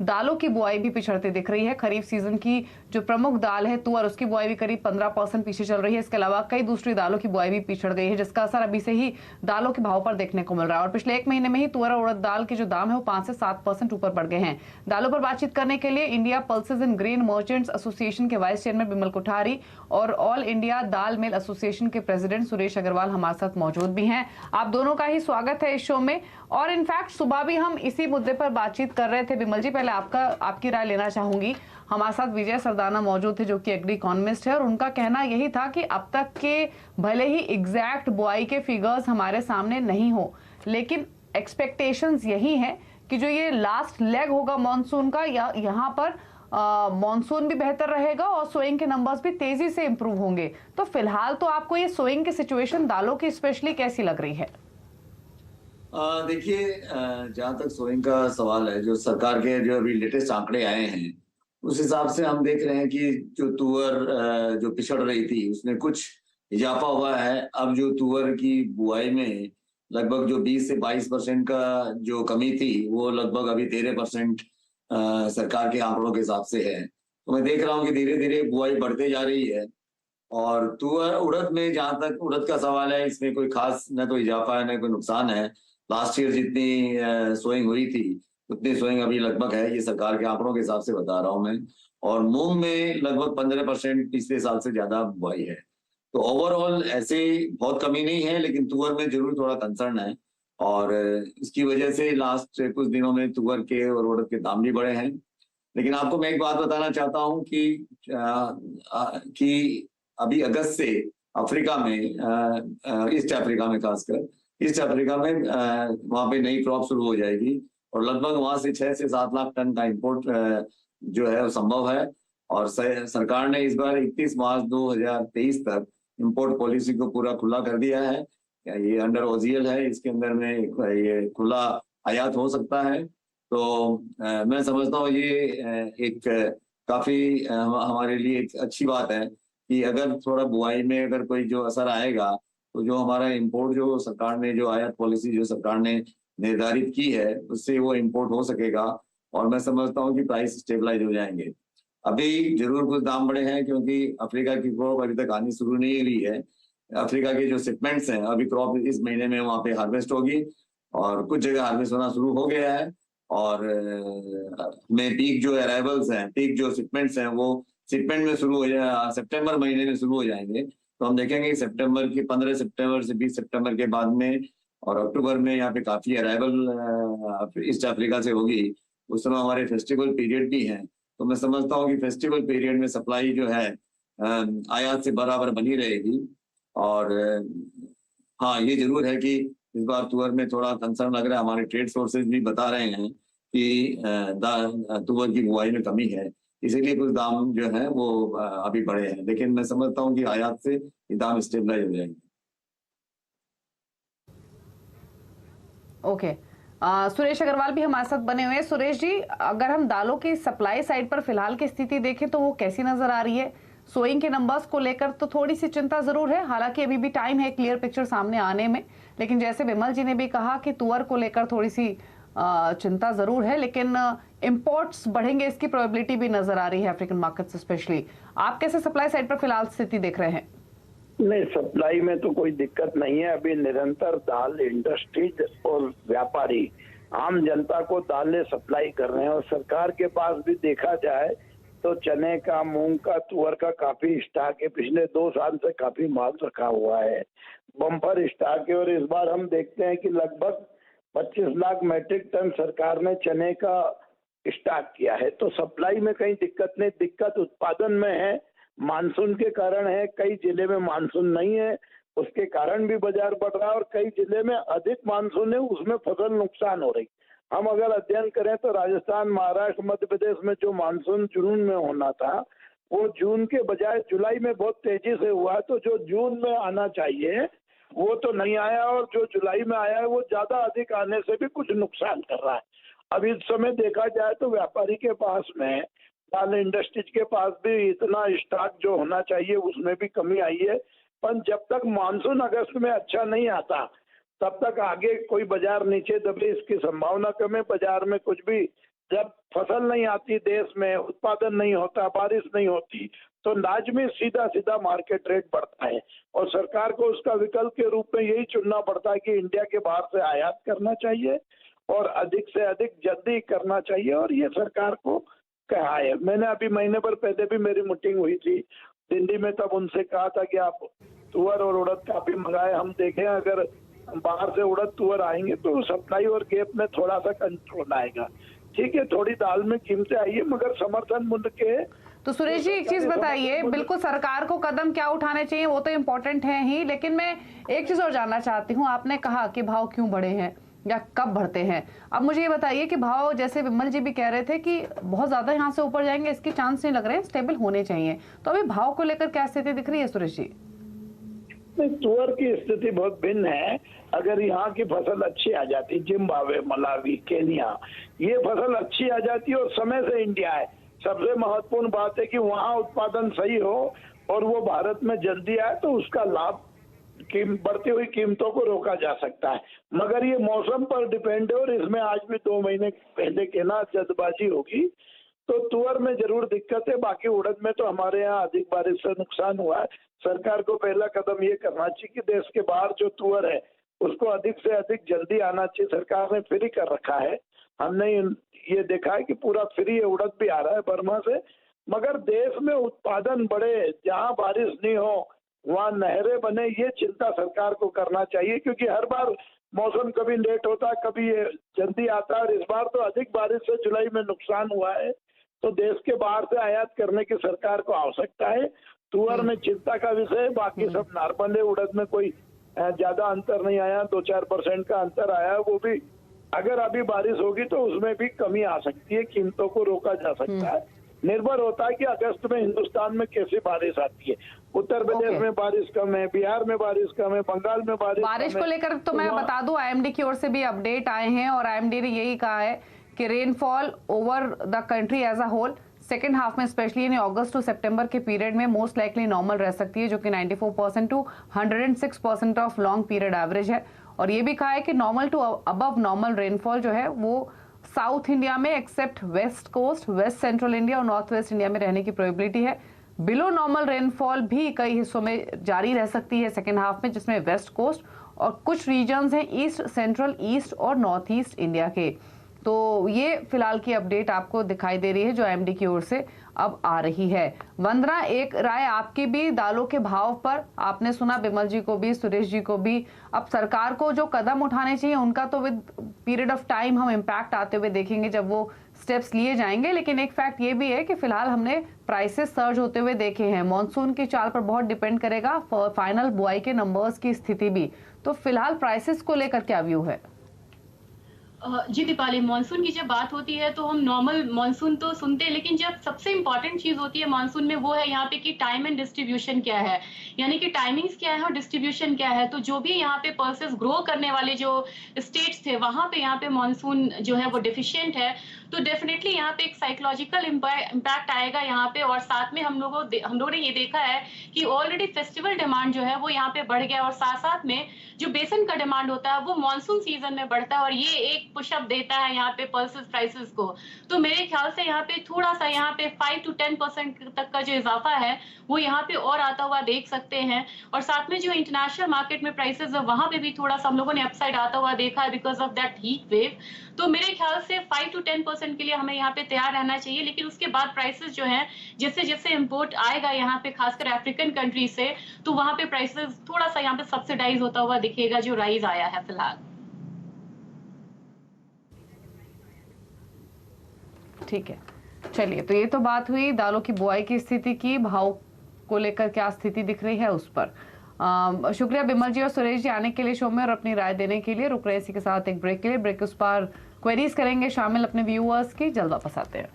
दालों की बुआई भी पिछड़ती दिख रही है। खरीफ सीजन की जो प्रमुख दाल है तुअर, उसकी बुआई भी करीब 15% पीछे चल रही है। इसके अलावा कई दूसरी दालों की बुआई भी पिछड़ गई है, जिसका असर अभी से ही दालों के भाव पर देखने को मिल रहा है। और पिछले एक महीने में ही तुअर और उड़द दाल के जो दाम है वो 5 से 7% ऊपर बढ़ गए हैं। दालों पर बातचीत करने के लिए India pulses and grain merchants association के वाइस चेयरमैन बिमल कोठारी और ऑल इंडिया दाल मिल एसोसिएशन के प्रेसिडेंट सुरेश अग्रवाल हमारे साथ मौजूद भी हैं। आप दोनों का ही स्वागत है इस शो में। और इनफैक्ट सुबह भी हम इसी मुद्दे पर बातचीत कर रहे थे। बिमल जी, पहले आपकी राय लेना चाहूंगी। हमारे साथ विजय सरदाना मौजूद थे जो कि एग्री इकोनॉमिस्ट है, और उनका कहना यही था कि अब तक के भले ही एग्जैक्ट बुआई के फिगर्स हमारे सामने नहीं हो, लेकिन एक्सपेक्टेशंस यही है कि जो ये लास्ट लेग होगा मॉनसून का, यहाँ पर मॉनसून भी बेहतर रहेगा और सोइंग के नंबर्स भी तेजी से इंप्रूव होंगे। तो फिलहाल तो आपको ये सोइंग की सिचुएशन दालों की स्पेशली कैसी लग रही है? देखिए, जहाँ तक सोइंग का सवाल है, जो सरकार के जो अभी लेटेस्ट आंकड़े आए हैं उस हिसाब से हम देख रहे हैं कि जो तुअर जो पिछड़ रही थी उसमें कुछ इजाफा हुआ है। अब जो तुअर की बुआई में लगभग जो 20 से 22% का जो कमी थी वो लगभग अभी 13% सरकार के आंकड़ों के हिसाब से है। तो मैं देख रहा हूँ कि धीरे धीरे बुआई बढ़ते जा रही है। और तुअर उड़द में, जहां तक उड़द का सवाल है, इसमें कोई खास न तो इजाफा है न कोई नुकसान है। लास्ट ईयर जितनी सोइंग हुई थी उतनी सोइंग अभी लगभग है, ये सरकार के आंकड़ों के हिसाब से बता रहा हूं मैं। और मूंग में लगभग 15% पिछले साल से ज्यादा बुआई है। तो ओवरऑल ऐसे बहुत कमी नहीं है, लेकिन तुअर में जरूर थोड़ा कंसर्न है। और इसकी वजह से लास्ट कुछ दिनों में तुअर के और उड़द के दाम भी बढ़े हैं। लेकिन आपको मैं एक बात बताना चाहता हूँ कि अभी अगस्त से अफ्रीका में, ईस्ट अफ्रीका में, खासकर ईस्ट अफ्रीका में वहां पे नई क्रॉप शुरू हो जाएगी और लगभग वहां से 6 से 7 लाख टन का इंपोर्ट जो है वो संभव है। और सरकार ने इस बार 31 मार्च 2023 तक इंपोर्ट पॉलिसी को पूरा खुला कर दिया है। ये अंडर ओजीएल है, इसके अंदर में ये खुला आयात हो सकता है। तो मैं समझता हूँ ये एक काफी हमारे लिए एक अच्छी बात है कि अगर थोड़ा बुआई में अगर कोई जो असर आएगा तो जो हमारा इंपोर्ट, जो सरकार ने जो आयात पॉलिसी जो सरकार ने निर्धारित की है, उससे वो इंपोर्ट हो सकेगा। और मैं समझता हूँ कि प्राइस स्टेबलाइज हो जाएंगे। अभी जरूर कुछ दाम बढ़े हैं क्योंकि अफ्रीका की क्रॉप अभी तक आनी शुरू नहीं हुई है। अफ्रीका के जो शिपमेंट्स हैं, अभी क्रॉप इस महीने में वहां पे हार्वेस्ट होगी और कुछ जगह हार्वेस्ट होना शुरू हो गया है। और में पीक जो अराइवल्स हैं, पीक जो शिपमेंट्स हैं, वो शिपमेंट में शुरू हो जाए, सितंबर महीने में शुरू हो जाएंगे। तो हम देखेंगे कि सितंबर की 15 सितंबर से 20 सितंबर के बाद में और अक्टूबर में यहाँ पे काफी अराइवल ईस्ट अफ्रीका से होगी। उस समय हमारे फेस्टिवल पीरियड भी हैं। तो मैं समझता हूँ कि फेस्टिवल पीरियड में सप्लाई जो है आयात से बराबर बनी रहेगी। और हाँ, ये जरूर है कि इस बार तुअर में थोड़ा कंसर्न लग रहा है। हमारे ट्रेड सोर्सेज भी बता रहे हैं कि तुअर की बुआई में कमी है, इसीलिए कुछ दाम जो है वो अभी बढ़े हैं। लेकिन मैं समझता हूँ कि आयात से ये दाम स्टेबलाइज हो जाएंगे। ओके, सुरेश अग्रवाल भी हमारे साथ बने हुए हैं। सुरेश जी, अगर हम दालों की सप्लाई साइड पर फिलहाल की स्थिति देखें तो वो कैसी नजर आ रही है? सोइंग के नंबर्स को लेकर तो थोड़ी सी चिंता जरूर है, हालांकि अभी भी टाइम है क्लियर पिक्चर सामने आने में। लेकिन जैसे विमल जी ने भी कहा कि तुअर को लेकर थोड़ी सी चिंता जरूर है, लेकिन इंपोर्ट्स बढ़ेंगे इसकी प्रोबेबिलिटी भी नजर आ रही है अफ्रीकन मार्केट्स स्पेशली। आप कैसे सप्लाई साइड पर फिलहाल स्थिति देख रहे हैं? नहीं, सप्लाई में तो कोई दिक्कत नहीं है। अभी निरंतर दाल इंडस्ट्रीज और व्यापारी आम जनता को दालें सप्लाई कर रहे हैं। और सरकार के पास भी देखा जाए तो चने का, मूंग का, तुअर का काफी स्टॉक है। पिछले 2 साल से काफी माल रखा हुआ है, बम्पर स्टॉक है। और इस बार हम देखते हैं कि लगभग 25 लाख मैट्रिक टन सरकार ने चने का स्टॉक किया है। तो सप्लाई में कहीं दिक्कत नहीं, दिक्कत उत्पादन में है। मानसून के कारण है, कई जिले में मानसून नहीं है, उसके कारण भी बाजार बढ़ रहा है। और कई जिले में अधिक मानसून है, उसमें फसल नुकसान हो रही। हम अगर अध्ययन करें तो राजस्थान, महाराष्ट्र, मध्य प्रदेश में जो मानसून जून में होना था वो जून के बजाय जुलाई में बहुत तेजी से हुआ। तो जो जून में आना चाहिए वो तो नहीं आया, और जो जुलाई में आया है वो ज्यादा अधिक आने से भी कुछ नुकसान कर रहा है। अब इस समय देखा जाए तो व्यापारी के पास में, दाल इंडस्ट्रीज के पास भी इतना स्टॉक जो होना चाहिए उसमें भी कमी आई है। पर जब तक मानसून अगस्त में अच्छा नहीं आता तब तक आगे कोई बाजार नीचे दबे इसकी संभावना कम है। बाजार में कुछ भी जब फसल नहीं आती देश में, उत्पादन नहीं होता, बारिश नहीं होती, तो लाजमी सीधा सीधा मार्केट रेट बढ़ता है और सरकार को उसका विकल्प के रूप में यही चुनना पड़ता है कि इंडिया के बाहर से आयात करना चाहिए और अधिक से अधिक जल्दी करना चाहिए। और ये सरकार को कहा है। मैंने अभी महीने भर पहले भी मेरी मीटिंग हुई थी दिल्ली में, तब उनसे कहा था कि आप तुअर और उड़द काफी मंगाए, हम देखें अगर बाहर से उड़द तुअर आएंगे तो सप्लाई और गैप में थोड़ा सा कंट्रोल आएगा। ठीक है, थोड़ी दाल में कीमतें आई है मगर समर्थन मूल्य के। तो सुरेश जी एक चीज बताइए, बिल्कुल सरकार को कदम क्या उठाने चाहिए वो तो इम्पोर्टेंट है ही, लेकिन मैं एक चीज और जानना चाहती हूँ। आपने कहा कि भाव क्यों बढ़े हैं या कब बढ़ते हैं, अब मुझे ये बताइए कि भाव, जैसे विमल जी भी कह रहे थे कि बहुत ज्यादा यहाँ से ऊपर जाएंगे, इसके चांस नहीं लग रहे हैं, स्टेबल होने चाहिए, तो अभी भाव को लेकर क्या स्थिति दिख रही है सुरेश जी? तुअर की स्थिति बहुत भिन्न है। अगर यहाँ की फसल अच्छी आ जाती, जिम्बाब्वे, मलावी, केनिया, ये फसल अच्छी आ जाती और समय से इंडिया है, सबसे महत्वपूर्ण बात है कि वहाँ उत्पादन सही हो और वो भारत में जल्दी आए, तो उसका लाभ बढ़ती हुई कीमतों को रोका जा सकता है। मगर ये मौसम पर डिपेंड है और इसमें आज भी 2 महीने पहले के ना जल्दबाजी होगी, तो तुअर में जरूर दिक्कत है। बाकी उड़द में तो हमारे यहाँ अधिक बारिश से नुकसान हुआ है। सरकार को पहला कदम ये करना चाहिए कि देश के बाहर जो तुअर है उसको अधिक से अधिक जल्दी आना चाहिए। सरकार ने फ्री कर रखा है, हमने ये देखा है कि पूरा फ्री उड़द भी आ रहा है बर्मा से। मगर देश में उत्पादन बढ़े, जहाँ बारिश नहीं हो वहाँ नहरें बने, ये चिंता सरकार को करना चाहिए, क्योंकि हर बार मौसम कभी लेट होता है, कभी ये जल्दी आता है। और इस बार तो अधिक बारिश से जुलाई में नुकसान हुआ है, तो देश के बाहर से आयात करने की सरकार को आवश्यकता है। तुअर में चिंता का विषय है, बाकी सब नॉर्मल है। उड़द में कोई ज्यादा अंतर नहीं आया, 2-4% का अंतर आया, वो भी अगर अभी बारिश होगी तो उसमें भी कमी आ सकती है, कीमतों को रोका जा सकता है। निर्भर होता है कि अगस्त में हिंदुस्तान में कैसी बारिश आती है। उत्तर प्रदेश में बारिश कम है, बिहार में बारिश कम है, बंगाल में बारिश को लेकर तो मैं बता दूं, आईएमडी की ओर से भी अपडेट आए हैं और आईएमडी ने यही कहा है कि rainfall over the country as a whole second half में, स्पेशली यानी अगस्त टू सितंबर के पीरियड में मोस्ट लाइकली नॉर्मल रह सकती है, जो कि 94% to 106% of long period average है। और ये भी कहा है कि normal to above normal rainfall जो है वो साउथ इंडिया में except west coast, west central India और नॉर्थ वेस्ट इंडिया में रहने की प्रोबेबिलिटी है। बिलो नॉर्मल रेनफॉल भी कई हिस्सों में जारी रह सकती है सेकेंड हाफ में, जिसमें वेस्ट कोस्ट और कुछ रीजन्स हैं ईस्ट, सेंट्रल ईस्ट और नॉर्थ ईस्ट इंडिया के। तो ये फिलहाल की अपडेट आपको दिखाई दे रही है जो आईएमडी की ओर से अब आ रही है। वंदना, एक राय आपकी भी दालों के भाव पर, आपने सुना विमल जी को भी, सुरेश जी को भी। अब सरकार को जो कदम उठाने चाहिए उनका तो विद पीरियड ऑफ टाइम हम इम्पैक्ट आते हुए देखेंगे जब वो स्टेप्स लिए जाएंगे, लेकिन एक फैक्ट ये भी है कि फिलहाल हमने प्राइसेस सर्ज होते हुए देखे हैं। मॉनसून की चाल पर बहुत डिपेंड करेगा फाइनल बुआई के नंबर्स की स्थिति भी। तो फिलहाल प्राइसेस को लेकर क्या व्यू है? जी दीपाली, मानसून की जब बात होती है तो हम नॉर्मल मानसून तो सुनते हैं, लेकिन जब सबसे इंपॉर्टेंट चीज होती है मानसून में वो है यहाँ पे कि टाइम एंड डिस्ट्रीब्यूशन क्या है, यानी कि टाइमिंग्स क्या है और डिस्ट्रीब्यूशन क्या है। तो जो भी यहाँ पे पल्सेस ग्रो करने वाले जो स्टेट्स थे वहां पे यहाँ पे मानसून जो है वो डिफिशियंट है, तो डेफिनेटली यहाँ पे एक साइकोलॉजिकल इम्पैक्ट आएगा यहाँ पे। और साथ में हम लोगों ने ये देखा है कि ऑलरेडी फेस्टिवल डिमांड जो है वो यहाँ पे बढ़ गया और साथ साथ में जो बेसन का डिमांड होता है वो मानसून सीजन में बढ़ता है और ये एक पुशअप देता है यहाँ पे पल्सेस प्राइसेस को। तो मेरे ख्याल से यहाँ पे थोड़ा सा यहाँ पे 5 to 10% तक का जो इजाफा है वो यहाँ पे और आता हुआ देख सकते हैं। और साथ में जो इंटरनेशनल मार्केट में प्राइसेस है वहां पे भी थोड़ा सा हम लोगों ने अपसाइड आता हुआ देखा है because of that heat wave. तो मेरे ख्याल से 5 to 10% के लिए हमें यहाँ पे तैयार रहना चाहिए, लेकिन उसके बाद प्राइसेस जो है जैसे जैसे इम्पोर्ट आएगा यहाँ पे खासकर अफ्रीकन कंट्री से, तो वहां पे प्राइसेस थोड़ा सा यहाँ पे सब्सिडाइज होता हुआ दिखेगा जो राइज आया है फिलहाल। ठीक है, चलिए, तो ये तो बात हुई दालों की बुआई की स्थिति की, भाव को लेकर क्या स्थिति दिख रही है उस पर। शुक्रिया विमल जी और सुरेश जी आने के लिए शो में और अपनी राय देने के लिए। रुक रहे इसी के साथ एक ब्रेक के लिए। ब्रेक उस पर क्वेरीज करेंगे शामिल अपने व्यूअर्स की, जल्द वापस आते हैं।